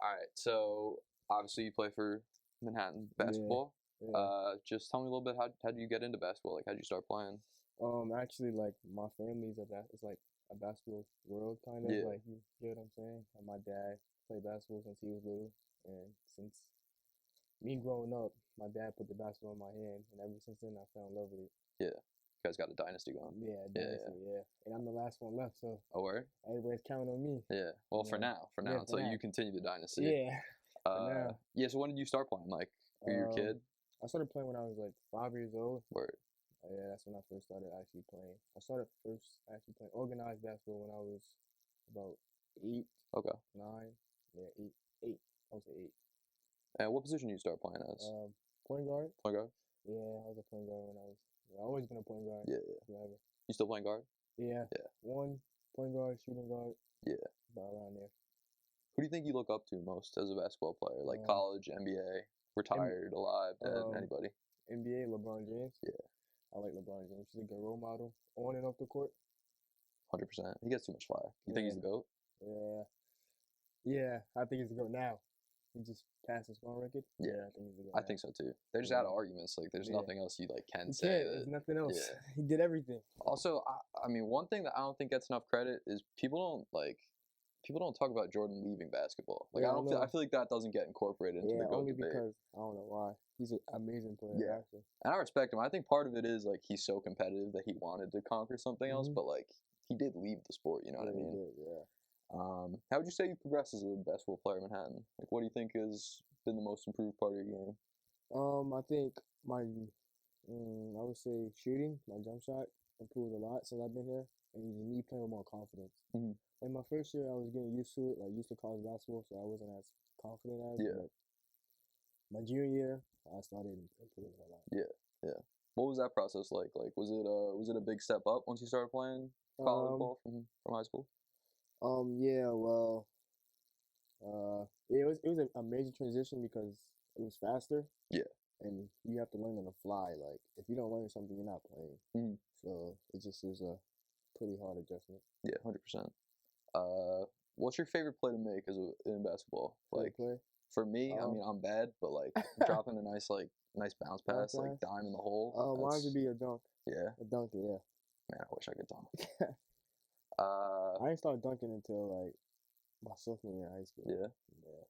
All right. So obviously you play for Manhattan basketball. Yeah. Just tell me a little bit how do you get into basketball? Like, how'd you start playing? Actually, like my family's it's like a basketball world kind of Yeah. like you get what I'm saying. And my dad played basketball since he was little, and since me growing up, my dad put the basketball in my hand, and ever since then I fell in love with it. Yeah. You guys got a dynasty going. Yeah, Yeah, dynasty, yeah. And I'm the last one left, so Oh, word? everybody's counting on me. Yeah. Well, for Yeah. now, Yeah, for until now. you continue the dynasty. Yeah, for now. Yeah. So when did you start playing? Like, were you a Um, kid? I started playing when I was like 5 years old. Word. Yeah, that's when I first started actually playing. I started first actually playing organized basketball when I was about 8, Okay. 9. Yeah, 8, 8. I was 8. And what position did you start playing as? Point guard. Point guard. Yeah, I was a point guard when I was. Yeah, I always been a point guard. Yeah. Forever. You still playing guard? Yeah. Yeah. One point guard, shooting guard. Yeah. About around there. Who do you think you look up to most as a basketball player? Like college, NBA, retired, alive, dead, anybody? NBA, LeBron James. Yeah. I like LeBron James. He's a good role model on and off the court. 100%. He gets too much flack. You think he's the GOAT? Yeah. Yeah, I think he's the GOAT now. He just passed his scoring record. Yeah, I think he's the GOAT I now. think so too. They're just out of arguments. Like, there's nothing else you like can say. There's nothing else. Yeah. He did everything. Also, I mean, one thing that I don't think gets enough credit is people don't talk about Jordan leaving basketball. Like, Yeah, I feel like that doesn't get incorporated into the GOAT only debate. because I don't know why. He's an amazing player. Yeah. Actually. And I respect him. I think part of it is like he's so competitive that he wanted to conquer something else, but like he did leave the sport. You know what I mean? He did, yeah. How would you say you progressed as a basketball player in Manhattan? Like, what do you think has been the most improved part of your game? I think I would say shooting, my jump shot improved a lot since I've been here, and me playing with more confidence. Mhm. In my first year, I was getting used to it, like used to college basketball, so I wasn't as confident as. Yeah. But my junior year, I started improving a lot. Yeah. What was that process like? Like, was it a big step up once you started playing college ball from high school? Yeah, well, it was a major transition because it was faster. Yeah. And you have to learn on the fly. Like, if you don't learn something, you're not playing. Mhm. So it was a pretty hard adjustment. Yeah, 100%. What's your favorite play to make in basketball? Like, for me, I mean, I'm bad, but like dropping a nice bounce pass, like dime in the hole. Mine would be a dunk. Yeah. A dunk, yeah. Man, I wish I could dunk. I didn't start dunking until like my sophomore year in high school. Yeah. Yeah.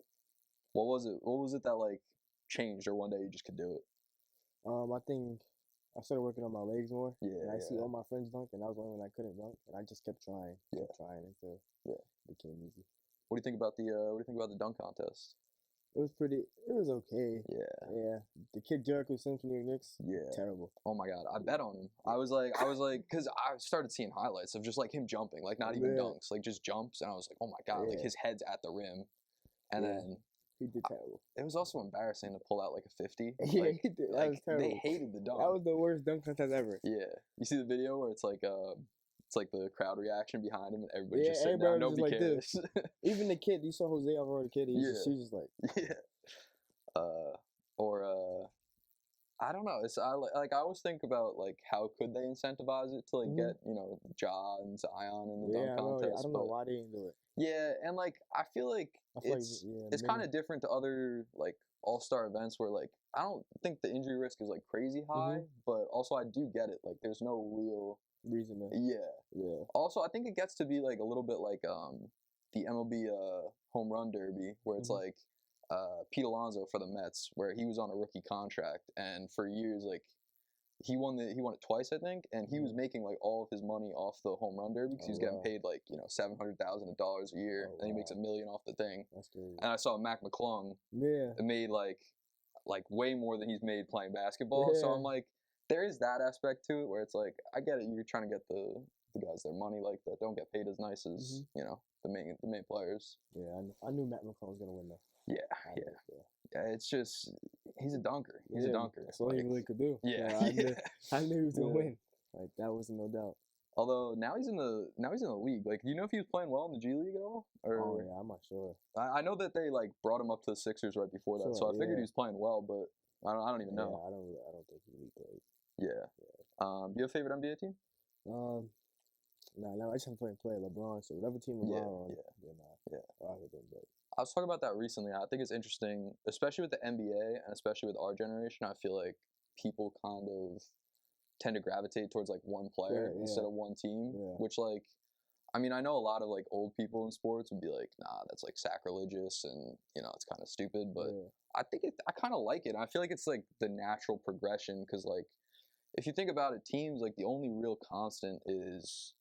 What was it that like changed, or one day you just could do it? I think I started working on my legs more. Yeah. And I see all my friends dunk, and I was the only one I couldn't dunk, and I just kept trying. Kept trying until it became easy. What do you think about the dunk contest? It was okay. Yeah. Yeah. The kid Jericho Simpson New Knicks. Yeah. Terrible. Oh my God, I bet on him. I was like, because I started seeing highlights of just like him jumping, like not even dunks, like just jumps, and I was like, oh my God, like his head's at the rim, and then he did terrible. It was also embarrassing to pull out like a 50. Yeah, like, he did. That was terrible. They hated the dunk. That was the worst dunk contest ever. Yeah, you see the video where it's like the crowd reaction behiund him, and everybody's just sitting down. Nobody like cares. Even the kid, you saw Jose Alvaro, the kid. He's just like I don't know. I always think about like how could they incentivize it to like get Ja and Zion in the dunk contest. I don't know why they didn't do it. Yeah, and like I feel like it's kind of different to other like all-star events where like I don't think the injury risk is like crazy high, but also I do get it. Like there's no real reason to. Yeah. Also, I think it gets to be like a little bit like the MLB home run derby where it's like Pete Alonso for the Mets, where he was on a rookie contract, and for years, like he won it twice, I think, and he was making like all of his money off the home run derby because he was getting paid like $700,000 a year, and he makes $1 million off the thing. That's crazy. And I saw Mac McClung, made like way more than he's made playing basketball. So I'm like, there is that aspect to it where it's like I get it, you're trying to get the guys their money like that don't get paid as nice as the main players. Yeah, I knew Matt McClung was gonna win though. Yeah, it's just he's a dunker. He's a dunker. That's all he really could do. Yeah, I knew he was gonna win. Like that was no doubt. Although now he's in the league. Like, do you know if he was playing well in the G League at all? Or I'm not sure. I know that they like brought him up to the Sixers right before that, so I figured he was playing well, but I don't even know. I don't think he really played. Yeah. Do you have a favorite NBA team? Nah, I just haven't play LeBron. So whatever team LeBron on, Yeah. I like them, but I was talking about that recently. I think it's interesting, especially with the NBA and especially with our generation. I feel like people kind of tend to gravitate towards like one player instead of one team, which like, I mean, I know a lot of like old people in sports would be like, nah, that's like sacrilegious and it's kind of stupid, but I think I kind of like it. I feel like it's like the natural progression because like if you think about it, teams like the only real constant is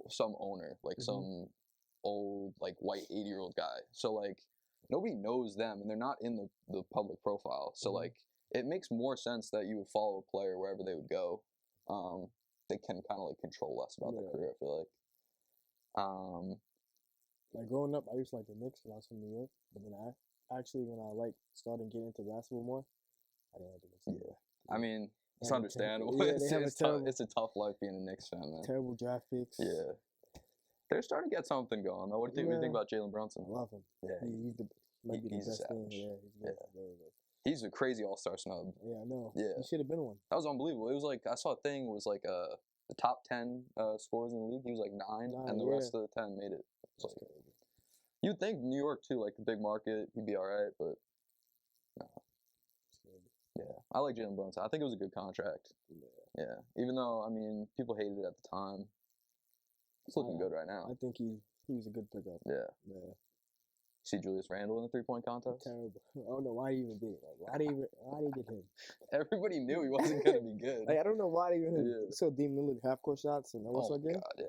some owner, like some old like white 80-year-old guy. So like nobody knows them and they're not in the public profile. So like it makes more sense that you would follow a player wherever they would go. They can kind of like control less about their career, I feel like. Like growing up, I used to like the Knicks when I was from New York, but then when I like started getting into basketball more, I didn't like the Knicks. Yeah, I mean, it's understandable. It's a tough life being a Knicks fan, man. Terrible draft picks. Yeah, they're starting to get something going. Though, what do you think about Jalen Brunson? I love him. Yeah, might be the best thing. Yeah, he's very good. He's a crazy all-star snub. Yeah, I know. Yeah, he should have been one. That was unbelievable. It was like I saw a thing was like the top 10 scorers in the league. He was like 9 and the rest of the 10 made it. Like, you'd think New York too, like a big market, he'd be all right, but no. Yeah, I like Jalen Brunson. I think it was a good contract. Yeah, even though I mean people hated it at the time. It's looking good right now. I think he was a good pickup. Yeah. See Julius Randle in the 3-point contest? Terrible. I don't know why he even did it. Like, why did he get him? Everybody knew he wasn't going to be good. Like, I don't know why they even saw Dame Lillard half-court shots and almost again. God, yeah.